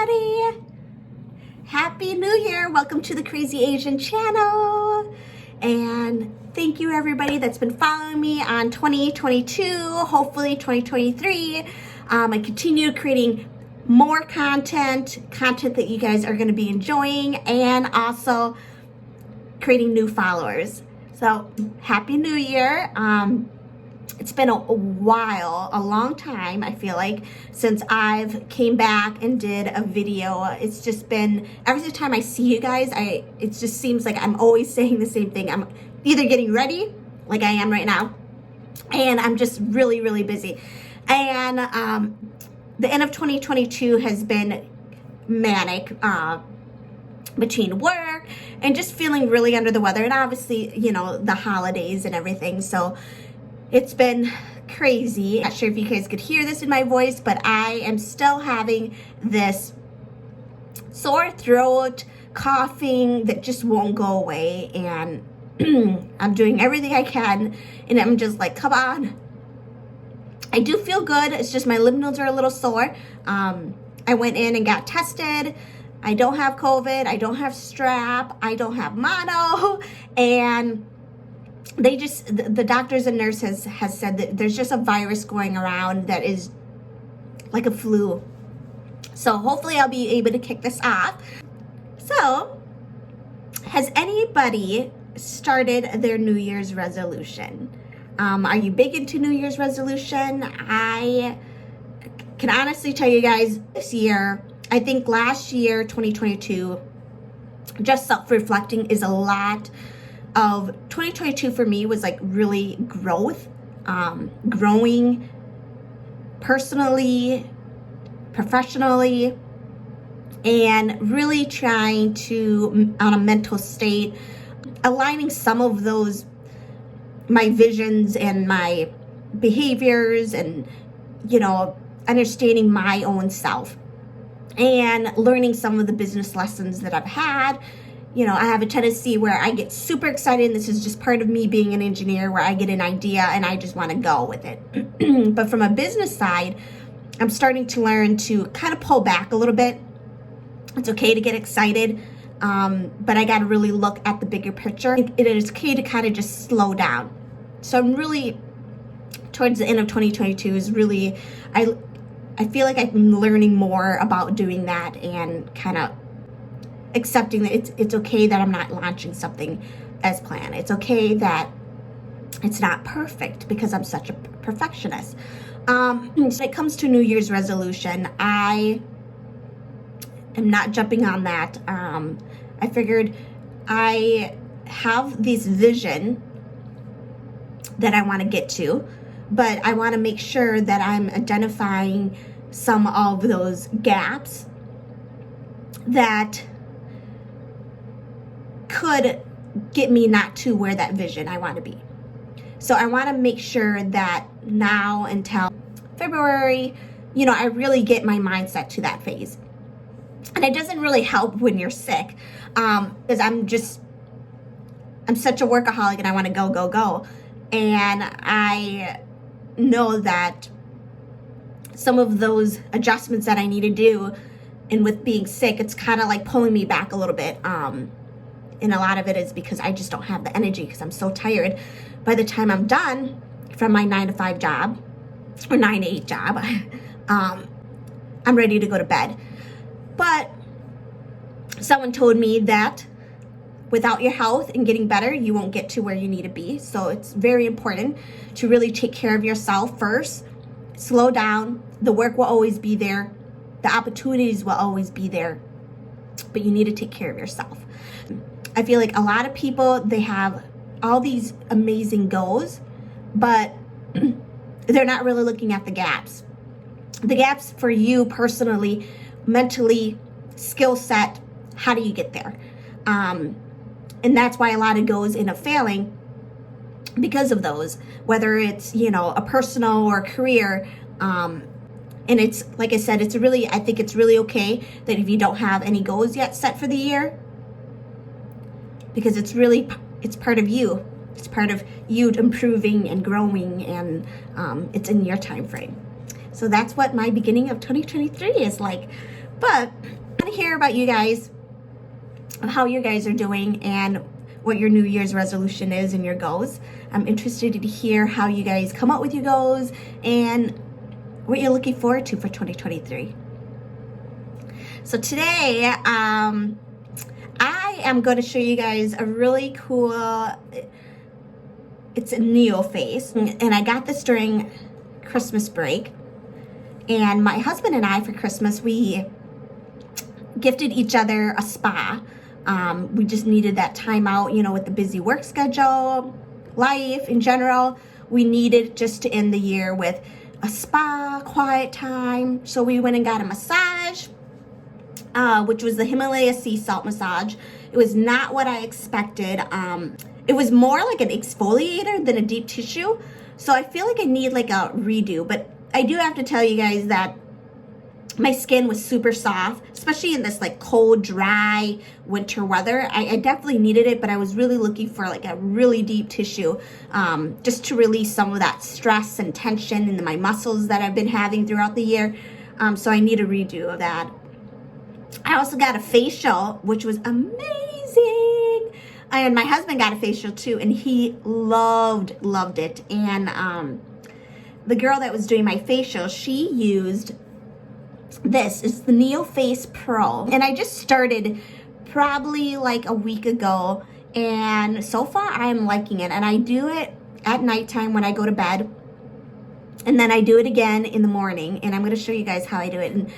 everybody. Happy New Year. Welcome to the Crazy Asian channel. And thank you everybody that's been following me on 2022, hopefully 2023. I continue creating more content that you guys are going to be enjoying, and also creating new followers. So happy New Year. It's been a while, a long time, I feel like, since I've came back and did a video. It's just been, every time I see you guys, it just seems like I'm always saying the same thing. I'm either getting ready, like I am right now, and I'm just really, really busy. And the end of 2022 has been manic, between work and just feeling really under the weather, and obviously, you know, the holidays and everything. So it's been crazy. Not sure if you guys could hear this in my voice, but I am still having this sore throat, coughing that just won't go away. And I'm doing everything I can, and I'm just like, come on. I do feel good. It's just my lymph nodes are a little sore. I went in and got tested. I don't have COVID. I don't have strep. I don't have mono. And they just, the doctors and nurses has said that there's just a virus going around that is like a flu. So hopefully I'll be able to kick this off. So has anybody started their New Year's resolution? Are you big into New Year's resolution? I can honestly tell you guys, this year, I think last year, 2022, just self-reflecting is a lot of 2022 for me was like really growth, growing personally, professionally, and really trying to, on a mental state, aligning some of those, my visions and my behaviors, and, you know, understanding my own self and learning some of the business lessons that I've had. You know, I have a tendency where I get super excited, and this is just part of me being an engineer, where I get an idea and I just want to go with it. But from a business side, I'm starting to learn to kind of pull back a little bit. It's okay to get excited, but I got to really look at the bigger picture. It is okay to kind of just slow down. So I'm really, towards the end of 2022 is really, I feel like I'm learning more about doing that, and kind of accepting that it's okay that I'm not launching something as planned. It's okay that it's not perfect, because I'm such a perfectionist. So when it comes to New Year's resolution, I am not jumping on that. I figured I have this vision that I want to get to, but I want to make sure that I'm identifying some of those gaps that could get me not to where that vision I want to be. So I want to make sure that now until February, you know, I really get my mindset to that phase. And it doesn't really help when you're sick, because I'm such a workaholic, and I want to go. And I know that some of those adjustments that I need to do, and with being sick, it's kind of like pulling me back a little bit. And a lot of it is because I just don't have the energy, because I'm so tired. By the time I'm done from my 9-to-5 job, or 9-to-8 job, I'm ready to go to bed. But someone told me that without your health and getting better, you won't get to where you need to be. So it's very important to really take care of yourself first. Slow down. The work will always be there. The opportunities will always be there. But you need to take care of yourself. I feel like a lot of people, they have all these amazing goals, but they're not really looking at the gaps. The gaps for you personally, mentally, skill set, how do you get there? And that's why a lot of goes into failing, because of those, whether it's, you know, a personal or a career. And it's, like I said, it's really, I think it's really okay that if you don't have any goals yet set for the year, because it's really, it's part of you. It's part of you improving and growing, and it's in your time frame. So that's what my beginning of 2023 is like. But I want to hear about you guys, how you guys are doing, and what your New Year's resolution is and your goals. I'm interested to hear how you guys come up with your goals and what you're looking forward to for 2023. So today, I am going to show you guys a really cool, it's a Nuface, and I got this during Christmas break. And my husband and I, for Christmas, we gifted each other a spa. We just needed that time out, you know, with the busy work schedule, life in general. We needed just to end the year with a spa, quiet time. So we went and got a massage, which was the Himalaya sea salt massage. It was not what I expected. It was more like an exfoliator than a deep tissue. So I feel like I need like a redo. But I do have to tell you guys that my skin was super soft, especially in this like cold, dry winter weather. I definitely needed it, but I was really looking for like a really deep tissue, just to release some of that stress and tension in my muscles that I've been having throughout the year. So I need a redo of that. I also got a facial, which was amazing. And my husband got a facial too, and he loved it. And the girl that was doing my facial, she used this. It's the Nuface Pro, and I just started probably like a week ago, and so far I'm liking it. And I do it at nighttime when I go to bed, and then I do it again in the morning, and I'm going to show you guys how I do it. And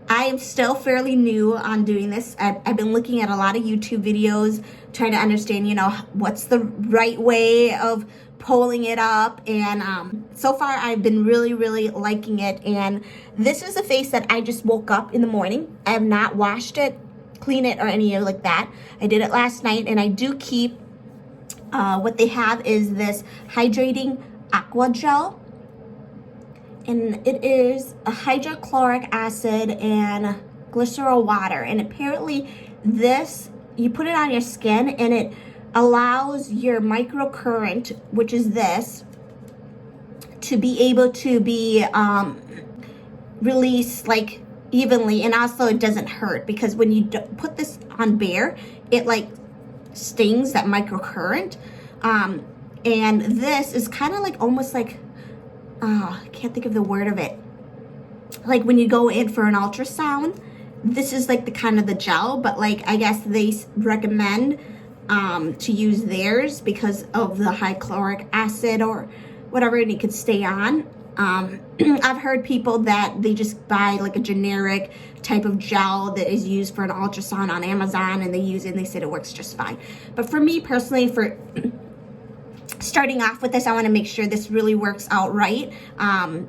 I am still fairly new on doing this. I've been looking at a lot of YouTube videos, trying to understand, you know, what's the right way of pulling it up. And so far I've been really liking it. And this is a face that I just woke up in the morning. I have not washed it, cleaned it, or any of like that. I did it last night, and I do keep, what they have is this hydrating aqua gel. And it is a hydrochloric acid and glycerol water. And apparently this, you put it on your skin and it allows your microcurrent, which is this, to be able to be released like evenly. And also it doesn't hurt, because when you put this on bare, it like stings that microcurrent. And this is kind of like almost like, I can't think of the word of it. Like when you go in for an ultrasound, this is like the kind of the gel, but like I guess they recommend to use theirs because of the hydrochloric acid or whatever, and it could stay on. I've heard people that they just buy like a generic type of gel that is used for an ultrasound on Amazon, and they use it and they said it works just fine. But for me personally, for starting off with this, I want to make sure this really works out right.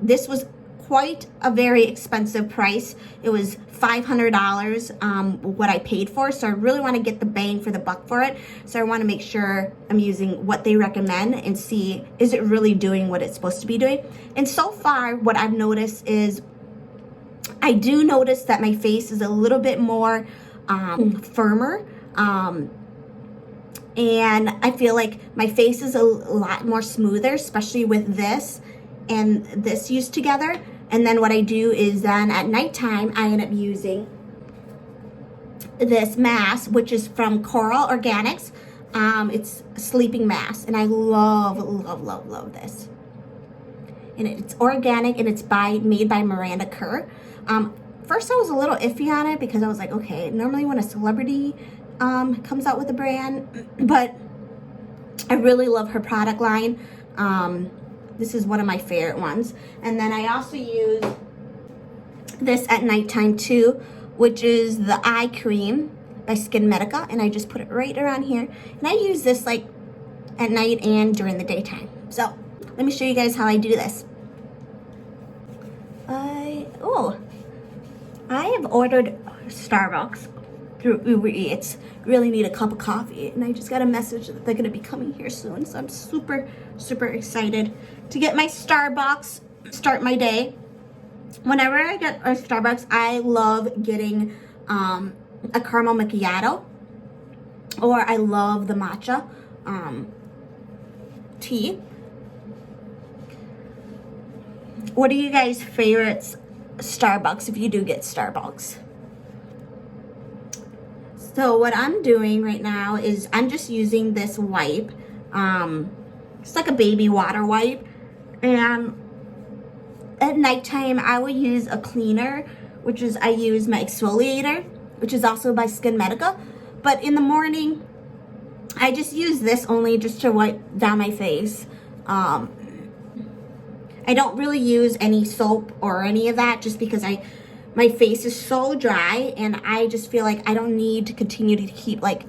This was quite a very expensive price. It was $500 what I paid for, so I really want to get the bang for the buck for it. So I want to make sure I'm using what they recommend and see, is it really doing what it's supposed to be doing. And so far what I've noticed is, I do notice that my face is a little bit more firmer, and I feel like my face is a lot more smoother, especially with this and this used together. And then what I do is then at nighttime, I end up using this mask, which is from Coral Organics. It's a sleeping mask, and I love this. And it's organic, and it's made by Miranda Kerr. First I was a little iffy on it, because I was like, okay, normally when a celebrity comes out with a brand, but I really love her product line. This is one of my favorite ones. And then I also use this at nighttime too, which is the eye cream by SkinMedica, and I just put it right around here. And I use this like at night and during the daytime. So let me show you guys how I do this. I have ordered Starbucks through Uber Eats. Really need a cup of coffee, and I just got a message that they're going to be coming here soon, so I'm super excited to get my Starbucks, start my day. Whenever I get a Starbucks, I love getting a caramel macchiato, or I love the matcha tea. What are you guys' favorites Starbucks, if you do get Starbucks? So what I'm doing right now is I'm just using this wipe. It's like a baby water wipe. And at nighttime, I will use a cleaner, which is I use my exfoliator, which is also by SkinMedica. But in the morning, I just use this only just to wipe down my face. I don't really use any soap or any of that just because my face is so dry, and I just feel like I don't need to continue to keep like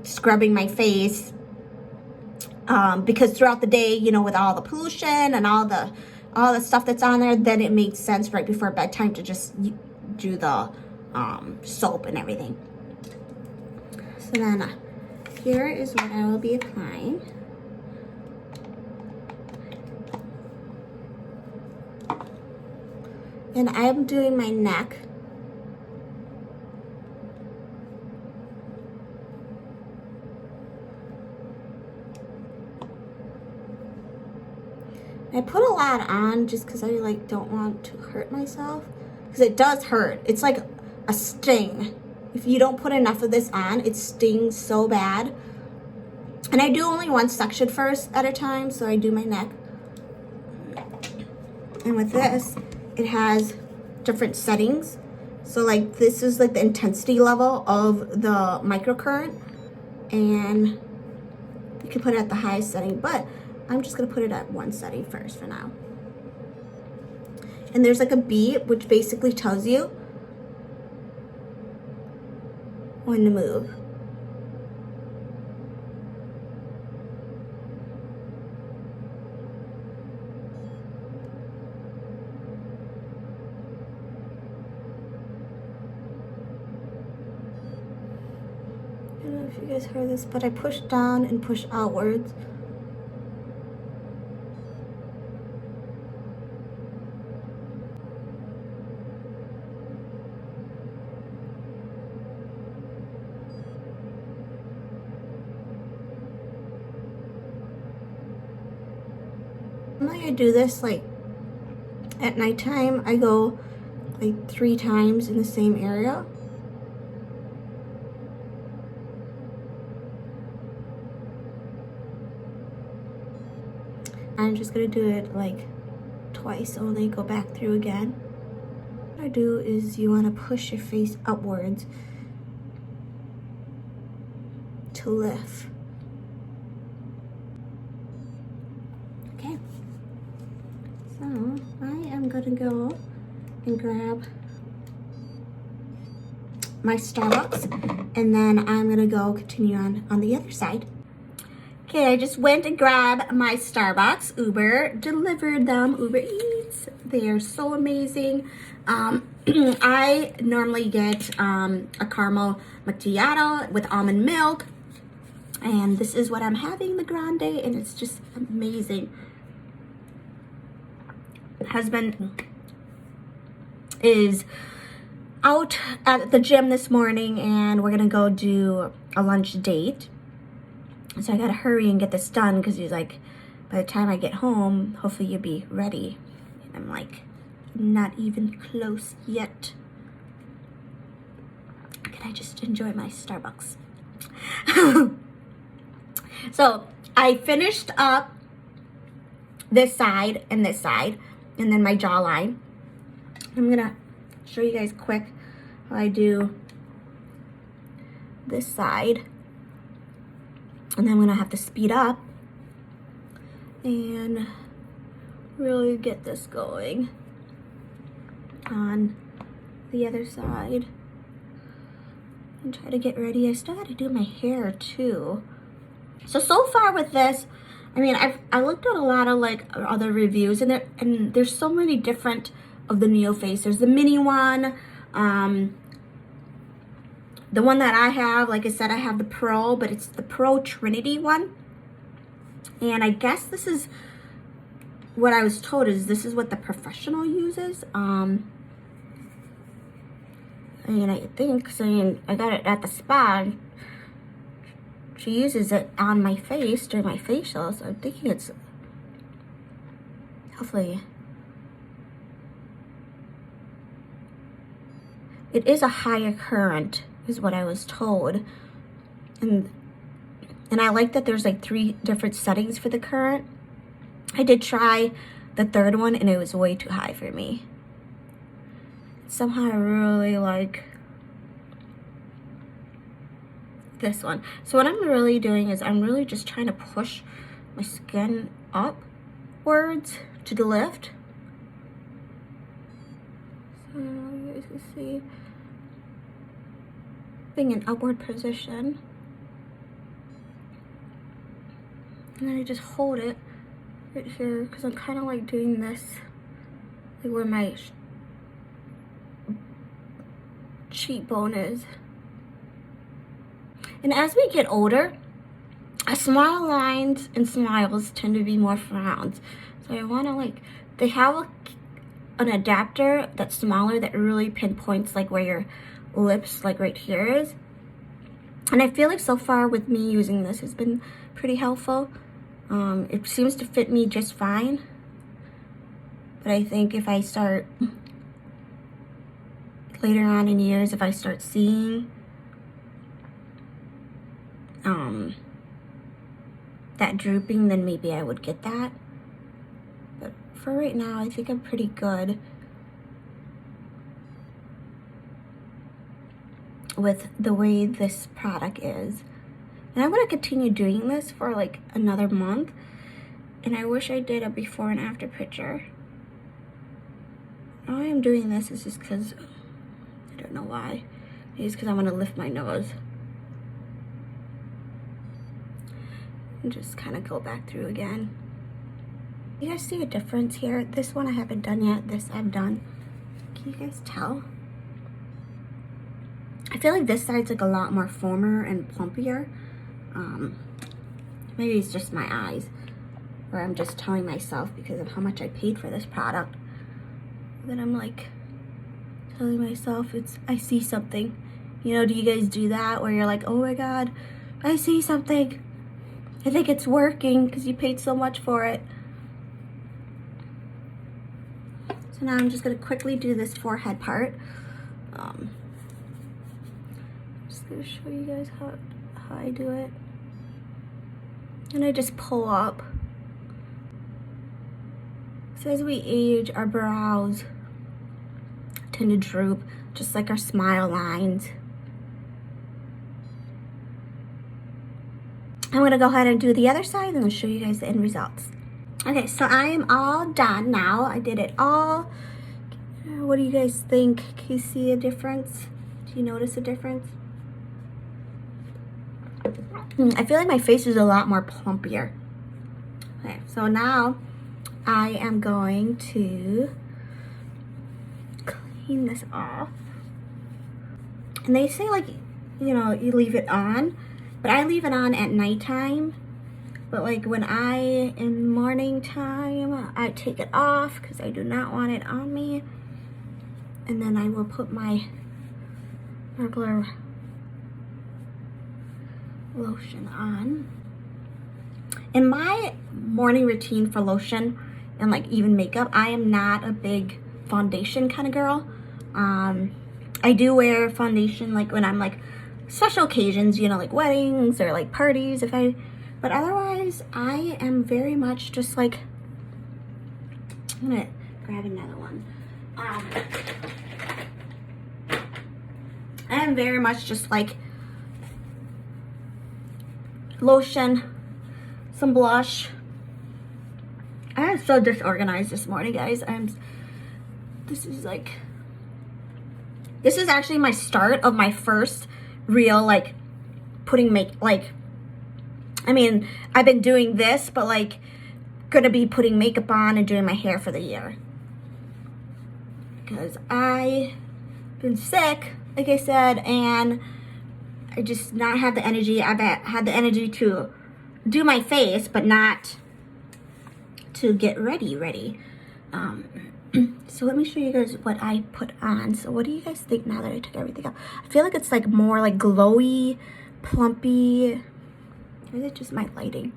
scrubbing my face because throughout the day, you know, with all the pollution and all the stuff that's on there, then it makes sense right before bedtime to just do the soap and everything. So then here is what I will be applying. And I'm doing my neck. I put a lot on just because I like don't want to hurt myself, because it does hurt. It's like a sting. If you don't put enough of this on, it stings so bad. And I do only one section first at a time, so I do my neck. And with this, it has different settings. So like this is like the intensity level of the microcurrent, and you can put it at the highest setting, but I'm just gonna put it at one setting first for now. And there's like a beep, which basically tells you when to move. I don't know if you guys heard this, but I push down and push outwards. I'm not gonna do this like at nighttime. I go like 3 times in the same area. I'm just gonna do it like twice only, go back through again. What I do is you wanna push your face upwards to lift. Okay. So I am gonna go and grab my Starbucks, and then I'm gonna go continue on the other side. Okay, I just went and grabbed my Starbucks. Uber delivered them, Uber Eats. They are so amazing. I normally get a caramel macchiato with almond milk, and this is what I'm having, the grande, and it's just amazing. Husband is out at the gym this morning, and we're gonna go do a lunch date. So I gotta hurry and get this done because he's like, by the time I get home, hopefully you'll be ready. And I'm like, not even close yet. Can I just enjoy my Starbucks? So I finished up this side, and then my jawline. I'm gonna show you guys quick how I do this side. And then I'm gonna have to speed up and really get this going on the other side and try to get ready. I still gotta do my hair too. So far with this, I mean, I looked at a lot of like other reviews, and there's so many different of the Nuface. There's the mini one, the one that I have, like I said, I have the Pro, but it's the Pro Trinity one. And I guess this is what I was told, is this is what the professional uses. I mean, I think, so I got it at the spa. She uses it on my face during my facial, so I'm thinking it's hopefully. It is a higher current is what I was told. And I like that there's like 3 different settings for the current. I did try the 3rd one and it was way too high for me. Somehow I really like this one. So what I'm really doing is I'm really just trying to push my skin upwards to the lift. So you guys can see, being in upward position. And then I just hold it right here because I'm kind of like doing this, like where my cheekbone is. And as we get older, smile lines and smiles tend to be more frowns. So I want to like, they have an adapter that's smaller that really pinpoints like where your lips, like right here is. And I feel like so far with me using this has been pretty helpful. It seems to fit me just fine. But I think if I start later on in years, if I start seeing that drooping, then maybe I would get that. But for right now, I think I'm pretty good with the way this product is. And I'm going to continue doing this for like another month. And I wish I did a before and after picture. Why I'm doing this is just because, I don't know why. Maybe it's because I want to lift my nose. And just kind of go back through again. You guys see a difference here? This one I haven't done yet. This I've done. Can you guys tell? I feel like this side's like a lot more firmer and plumpier. Maybe it's just my eyes, or I'm just telling myself because of how much I paid for this product. Then I'm like telling myself I see something. You know, do you guys do that where you're like, oh my God, I see something. I think it's working because you paid so much for it. So now I'm just gonna quickly do this forehead part. I'm just gonna show you guys how I do it. And I just pull up. So as we age, our brows tend to droop, just like our smile lines. I'm gonna go ahead and do the other side and I'll show you guys the end results. Okay, so I am all done now. I did it all. What do you guys think? Can you see a difference? Do you notice a difference? I feel like my face is a lot more plumpier. Okay, so now I am going to clean this off. And they say like, you know, you leave it on, but I leave it on at nighttime. But like when in morning time, I take it off because I do not want it on me. And then I will put my regular lotion on. In my morning routine for lotion and like even makeup, I am not a big foundation kind of girl. I do wear foundation like when I'm like special occasions, you know, like weddings or like parties but otherwise I am very much just like, I'm gonna grab another one. I am very much just like lotion, some blush. I am so disorganized this morning, guys. This is actually my start of my first real like putting I mean, I've been doing this, but like gonna be putting makeup on and doing my hair for the year. Because I've been sick, like I said, and I just not have the energy. I've had the energy to do my face, but not to get ready. So let me show you guys what I put on. So what do you guys think now that I took everything out? I feel like it's like more like glowy, plumpy. Or is it just my lighting?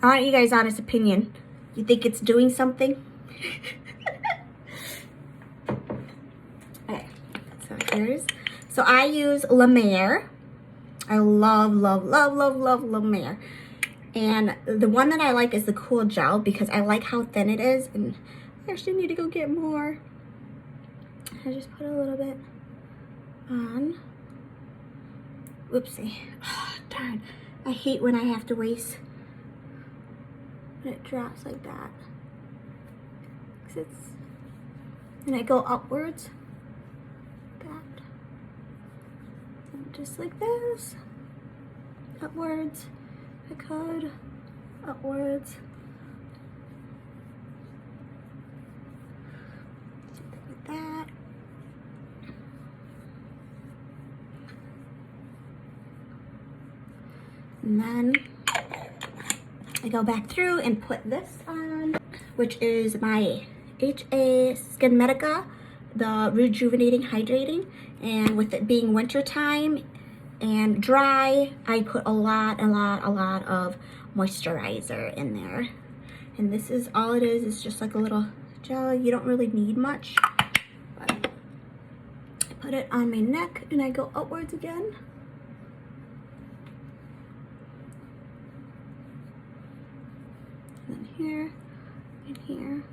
I want you guys' honest opinion. You think it's doing something? Okay, so moisturizers. So I use La Mer. I love La Mer. And the one that I like is the Cool Gel because I like how thin it is. And I actually need to go get more. I just put a little bit on. Whoopsie. Oh, darn. I hate when I have to waste. When it drops like that. And I go upwards. That. And just like this. Upwards. I could. Upwards. Something like that. And then I go back through and put this on, which is my SkinMedica, the Rejuvenating Hydrating. And with it being winter time and dry, I put a lot of moisturizer in there. And this is all it is. It's just like a little gel. You don't really need much. But I put it on my neck and I go upwards again. And then here and here.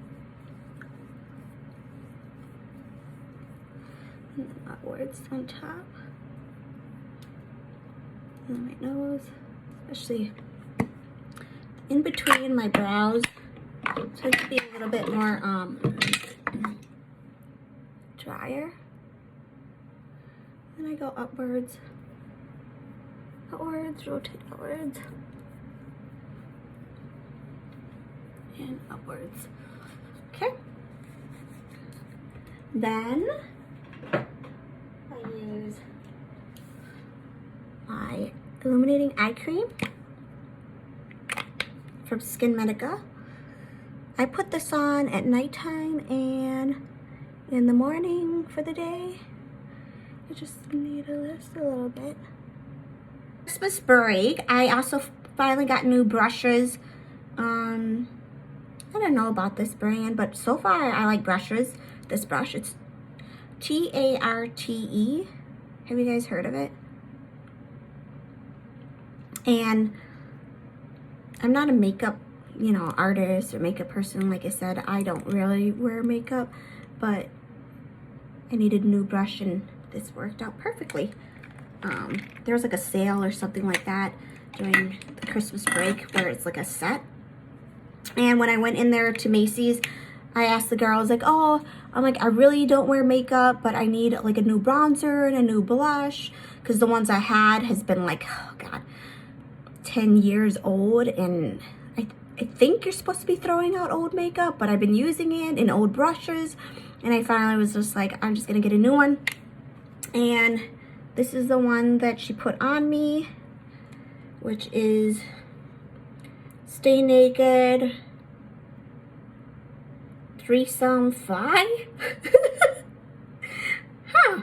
And then upwards on top. And then my nose, especially in between my brows, so it could be a little bit more drier. Then I go upwards, rotate outwards, and upwards. Okay. Then I use my illuminating eye cream from SkinMedica. I put this on at nighttime and in the morning for the day. I just need this a little bit. Christmas break, I also finally got new brushes. I don't know about this brand, but so far I like brushes. This brush, it's Tarte. Have you guys heard of it? And I'm not a makeup, artist or makeup person. Like I said, I don't really wear makeup, but I needed a new brush and this worked out perfectly. There was like a sale or something like that during the Christmas break where it's like a set. And when I went in there to Macy's, I asked the girl, I was like, I really don't wear makeup, but I need like a new bronzer and a new blush because the ones I had has been like, 10 years old, and I think you're supposed to be throwing out old makeup, but I've been using it in old brushes, and I finally was just like, I'm just gonna get a new one. And this is the one that she put on me, which is Stay Naked Threesome Fly. Huh.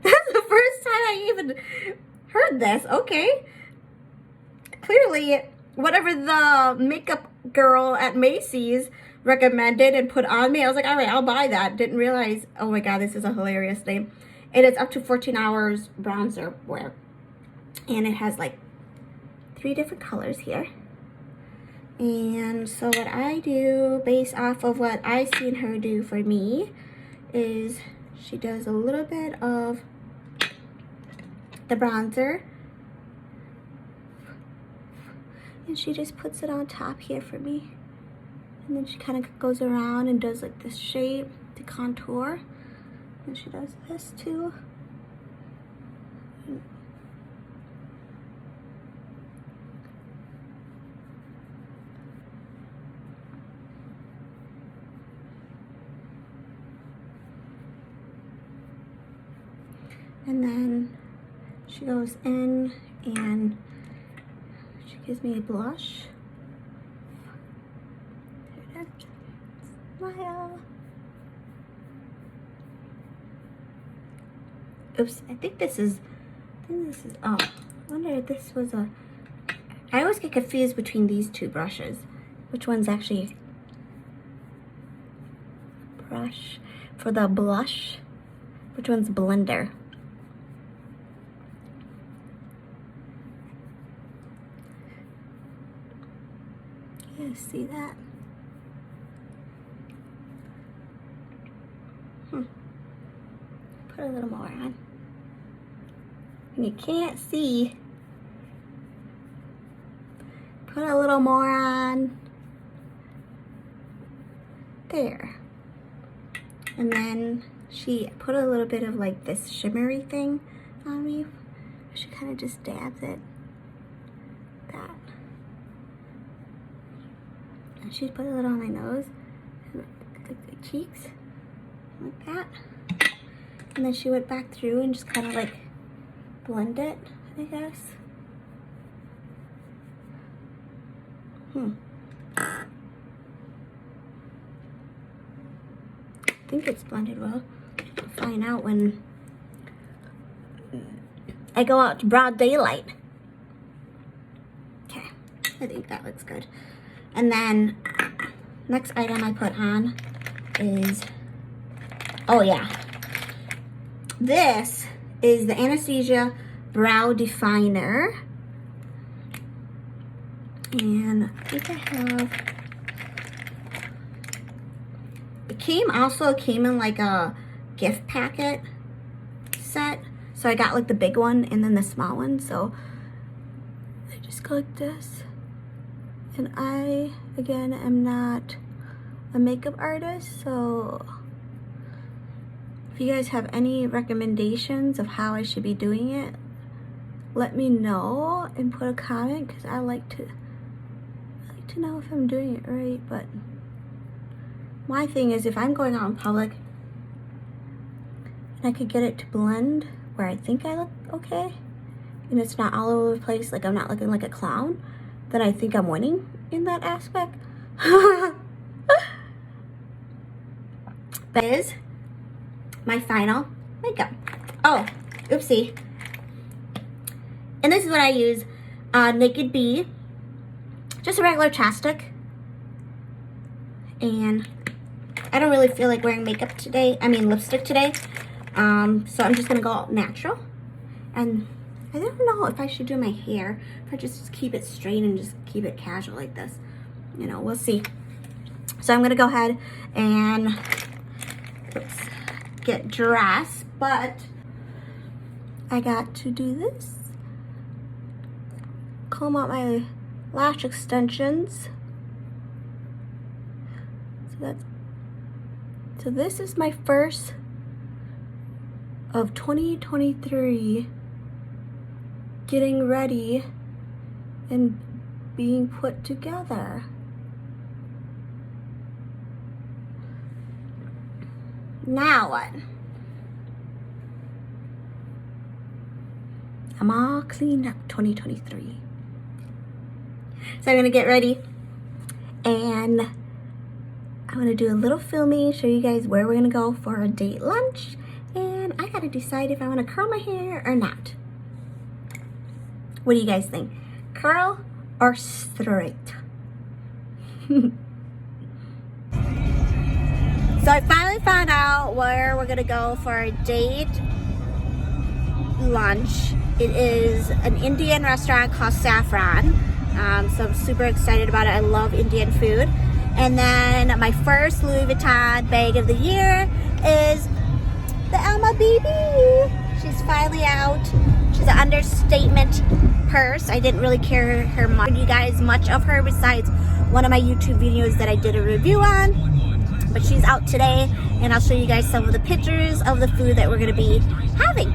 That's the first time I even heard this. Okay. Clearly, whatever the makeup girl at Macy's recommended and put on me, I was like, all right, I'll buy that. Didn't realize, oh my God, this is a hilarious name. And it's up to 14 hours bronzer wear. And it has like 3 different colors here. And so what I do, based off of what I seen her do for me, is she does a little bit of the bronzer. And she just puts it on top here for me. And then she kind of goes around and does like this shape to contour. And she does this too. And then she goes in and she gives me a blush. Smile. Oops, I think this is, oh, I wonder if this was a, I always get confused between these two brushes. Which one's actually a brush for the blush? Which one's blender? You see that? Put a little more on. And you can't see. Put a little more on. There. And then she put a little bit of like this shimmery thing on me. She kind of just dabs it. That. And she put a little on my nose. And the cheeks. Like that. And then she went back through and just kind of like blend it, I guess. I think it's blended well. I'll find out when I go out to broad daylight. Okay, I think that looks good. And then next item I put on is, oh yeah, this is the Anastasia Brow Definer. And I think I have, it came in like a gift packet set. So I got like the big one and then the small one. So I just go like this. And I, again, am not a makeup artist, so if you guys have any recommendations of how I should be doing it, let me know and put a comment, because I like to know if I'm doing it right. But my thing is, if I'm going out in public and I could get it to blend where I think I look okay, and it's not all over the place, like I'm not looking like a clown, then I think I'm winning in that aspect. That is my final makeup. Oh, oopsie. And this is what I use, Naked Bee, just a regular chapstick. And I don't really feel like wearing makeup today, lipstick today. So I'm just gonna go natural. And I don't know if I should do my hair, if I just keep it straight and just keep it casual like this. You know, we'll see. So I'm gonna go ahead and get dressed, but I got to do this. Comb out my lash extensions. So this is my first of 2023 getting ready and being put together. Now what? I'm all cleaned up 2023. So I'm gonna get ready and I'm gonna do a little filming, show you guys where we're gonna go for a date lunch, and I gotta decide if I wanna curl my hair or not. What do you guys think? Curl or straight? So I finally found out where we're gonna go for a date lunch. It is an Indian restaurant called Saffron. So I'm super excited about it. I love Indian food. And then my first Louis Vuitton bag of the year is the Elma baby. She's finally out. She's an understatement purse. I didn't really care her much. You guys much of her besides one of my YouTube videos that I did a review on. But she's out today, and I'll show you guys some of the pictures of the food that we're gonna be having.